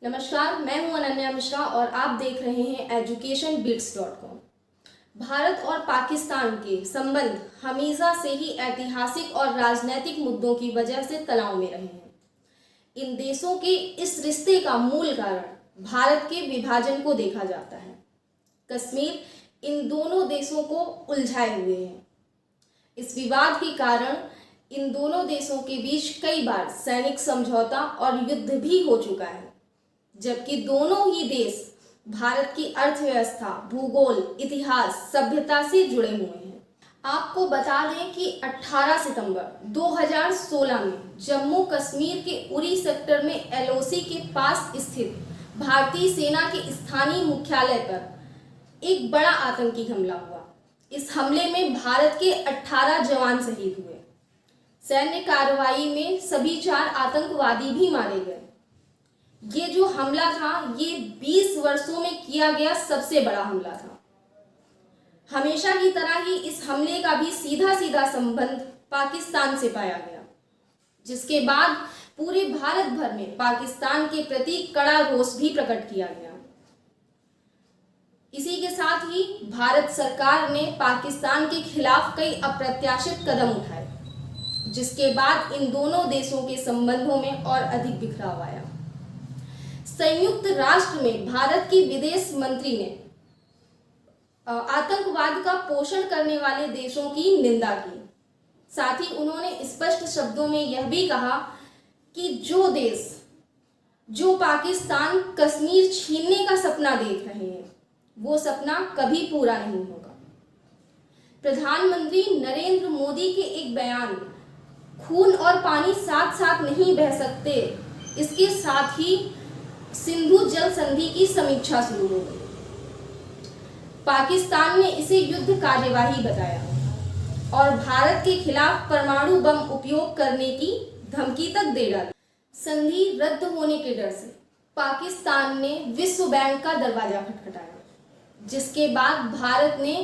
नमस्कार, मैं हूं अनन्या मिश्रा और आप देख रहे हैं educationbeats.com। भारत और पाकिस्तान के संबंध हमेशा से ही ऐतिहासिक और राजनीतिक मुद्दों की वजह से तनाव में रहे हैं। इन देशों के इस रिश्ते का मूल कारण भारत के विभाजन को देखा जाता है। कश्मीर इन दोनों देशों को उलझाए हुए है। इस विवाद के कारण इन दोनों देशों के बीच कई बार सैनिक समझौता और युद्ध भी हो चुका है, जबकि दोनों ही देश भारत की अर्थव्यवस्था, भूगोल, इतिहास, सभ्यता से जुड़े हुए हैं। आपको बता दें कि 18 सितंबर 2016 में जम्मू कश्मीर के उरी सेक्टर में एलओसी के पास स्थित भारतीय सेना के स्थानीय मुख्यालय पर एक बड़ा आतंकी हमला हुआ। इस हमले में भारत के 18 जवान शहीद हुए। सैन्य कार्रवाई में सभी 4 आतंकवादी भी मारे गए। ये जो हमला था, ये 20 वर्षों में किया गया सबसे बड़ा हमला था। हमेशा की तरह ही इस हमले का भी सीधा सीधा संबंध पाकिस्तान से पाया गया, जिसके बाद पूरे भारत भर में पाकिस्तान के प्रति कड़ा रोष भी प्रकट किया गया। इसी के साथ ही भारत सरकार ने पाकिस्तान के खिलाफ कई अप्रत्याशित कदम उठाए, जिसके बाद इन दोनों देशों के संबंधों में और अधिक बिखराव आया। संयुक्त राष्ट्र में भारत की विदेश मंत्री ने आतंकवाद का पोषण करने वाले देशों की निंदा की। साथ ही उन्होंने स्पष्ट शब्दों में यह भी कहा कि जो देश जो पाकिस्तान कश्मीर छीनने का सपना देख रहे हैं, वो सपना कभी पूरा नहीं होगा। प्रधानमंत्री नरेंद्र मोदी के एक बयान में खून और पानी साथ साथ नहीं बह सकते, इसके साथ ही सिंधु जल संधि की समीक्षा शुरू हो गई। पाकिस्तान ने इसे युद्ध कार्यवाही बताया और भारत के खिलाफ परमाणु बम उपयोग करने की धमकी तक दे डाली। संधि रद्द होने के डर से पाकिस्तान ने विश्व बैंक का दरवाजा खटखटाया, जिसके बाद भारत ने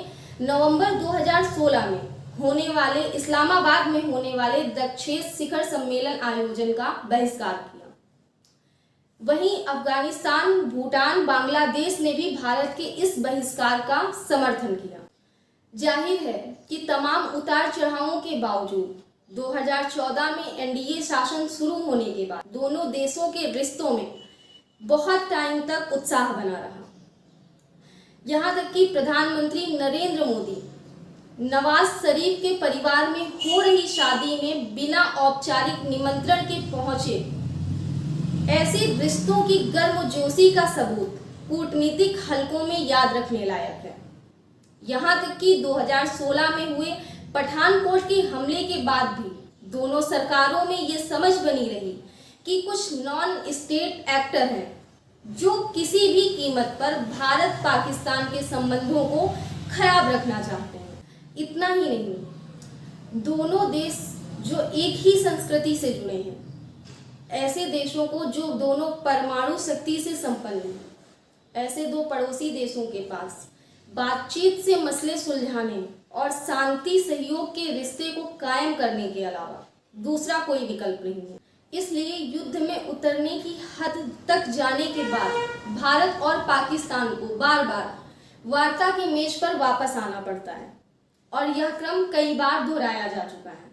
नवंबर 2016 में होने वाले इस्लामाबाद में होने वाले द6 शिखर सम्मेलन आयोजन का बहिष्कार किया। वहीं अफगानिस्तान, भूटान, बांग्लादेश ने भी भारत के इस बहिष्कार का समर्थन किया। जाहिर है कि तमाम उतार चढ़ावों के बावजूद 2014 में एनडीए शासन शुरू होने के बाद दोनों देशों के रिश्तों में बहुत टाइम तक उत्साह बना रहा। यहाँ तक कि प्रधानमंत्री नरेंद्र मोदी नवाज शरीफ के परिवार में हो रही शादी में बिना औपचारिक निमंत्रण के पहुंचे। ऐसे रिश्तों की गर्मजोशी का सबूत कूटनीतिक हलकों में याद रखने लायक है। यहाँ तक कि 2016 में हुए पठानकोट के हमले के बाद भी दोनों सरकारों में ये समझ बनी रही कि कुछ नॉन स्टेट एक्टर हैं जो किसी भी कीमत पर भारत पाकिस्तान के संबंधों को खराब रखना चाहते हैं। इतना ही नहीं, दोनों देश जो एक ही संस्कृति से जुड़े हैं, ऐसे देशों को जो दोनों परमाणु शक्ति से संपन्न हैं, ऐसे दो पड़ोसी देशों के पास बातचीत से मसले सुलझाने और शांति सहयोग के रिश्ते को कायम करने के अलावा दूसरा कोई विकल्प नहीं है। इसलिए युद्ध में उतरने की हद तक जाने के बाद भारत और पाकिस्तान को बार बार वार्ता की मेज पर वापस आना पड़ता है और यह क्रम कई बार दोहराया जा चुका है।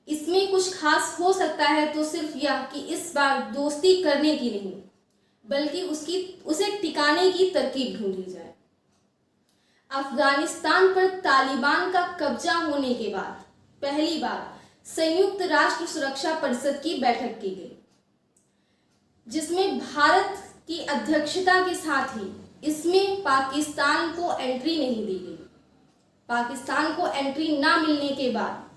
इसमें कुछ खास हो सकता है तो सिर्फ यह कि इस बार दोस्ती करने की नहीं, बल्कि उसे टिकाने की तरकीब ढूंढी जाए। अफगानिस्तान पर तालिबान का कब्जा होने के बाद पहली बार संयुक्त राष्ट्र सुरक्षा परिषद की बैठक की गई, जिसमें भारत की अध्यक्षता के साथ ही इसमें पाकिस्तान को एंट्री नहीं दी गई। पाकिस्तान को एंट्री ना मिलने के बाद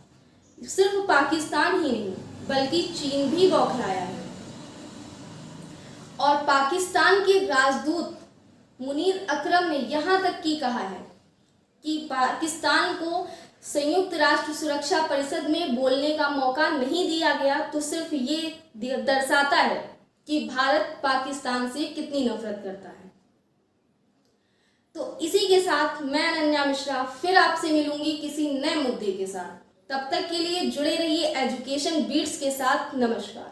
सिर्फ पाकिस्तान ही नहीं बल्कि चीन भी बौखलाया है और पाकिस्तान के राजदूत मुनीर अकरम ने यहाँ तक की कहा है कि पाकिस्तान को संयुक्त राष्ट्र सुरक्षा परिषद में बोलने का मौका नहीं दिया गया तो सिर्फ ये दर्शाता है कि भारत पाकिस्तान से कितनी नफरत करता है। तो इसी के साथ मैं अनन्या मिश्रा फिर आपसे मिलूंगी किसी नए मुद्दे के साथ। तब तक के लिए जुड़े रहिए एजुकेशन बीट्स के साथ। नमस्कार।